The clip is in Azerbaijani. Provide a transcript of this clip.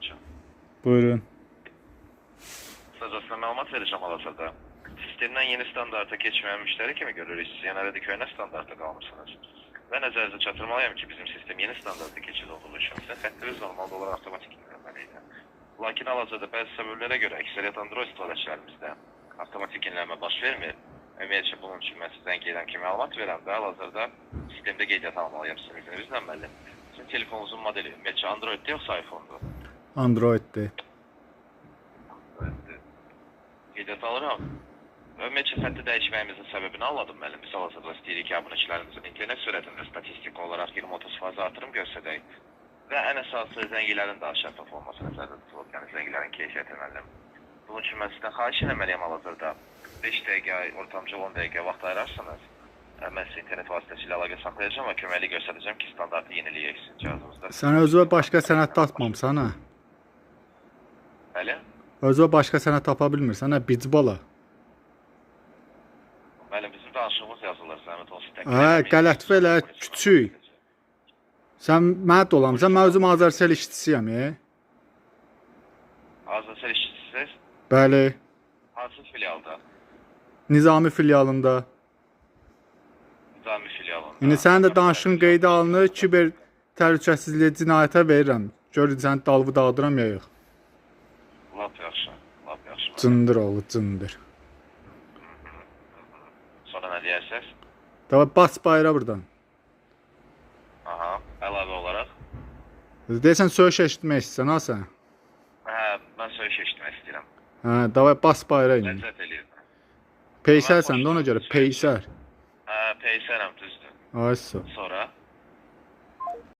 hocam. Buyurun. Kısacasına məlumat vereceğim hal-hazırda. Sistemden yeni standarta geçmeyen müşteri kimi görürüz. Siz genelde köhnə standarta qalmışsınız. Ben əzərinizə çatdırmalıyım ki, bizim sistem yeni standarta keçid olduğu üçün sizin xəttiniz normalde olarak avtomatik yenilənməliydi. Lakin hal-hazırda bəzi səbəblərə görə əksəriyyət Android istifadəçilərimizdə avtomatik yenilənmə baş vermir. Ümumiyyətcə bunun üçün mən sizdən qeydəm ki, məlumat verəm və hal-hazırda sistemdə qeydiyyat almalıyım sizin izinizlə müəllim. Sizin telefonunuzun modeli ümumiyyətcə Android'də yoxsa iPhone'dur? Android'dir. Qeydiyyat alıram. Ümumiyyətcə xətti dəyişməyimizin səbəbini anladım müəllim. Biz hal-hazırda istəyirik ki, abunəçilərimizin internet sürətində statistik olaraq 20-30% artırım göstərək və ən əsası zəngilərin daha şəffaf olması nəzərdə tutulub, yəni zəngilərin keyfiyyəti müəllim. Bunun üçün mən sizdən xahiş eləməliyəm hal-hazırda 5 dəqiqə, ortamcıl 10 dəqiqə vaxt ayırarsanız, mən sizə internet vasitəsilə əlaqə saxlayacağım və köməklik göstərəcəm ki, standartı yeniləyək sizin cihazınızda. Sən özünə başqa sənəd tapmamısan, hə? Bəli? Özünə başqa sənəd tapa bilmirsən, hə? Bic bala. Müəllim, bizim danışığımız yazılır, zəhmət olsun. Hə, qələtfə elə küçük. Sən mənə dolamısan, mən özüm Azərsel işçisiyəm, Azərsel işçisiniz? Bəli. Hansı filialda? Nizami filialında. Nizami filialında. İndi sənin də danışığın qeydə alınır, kiber təhlükəsizliyə cinayətə verirəm. Görün sən dalğı dağıdıram ya yox. Lap yaxşı, lap yaxşı. Cındır oğlu, cındır. Sonra nə deyərsiniz? Davay bas bayra buradan. Aha, əlavə olaraq. Deyəsən söyüş eşitmək istəyirsən, ha sən? Hə, mən söyüş eşitmək istəyirəm. Hə, davay bas bayra indi. Ləzzət eləyirəm. Peysərsən də ona görə, peysər. Hə, peysərəm, düzdür. Ay sağ. Sonra?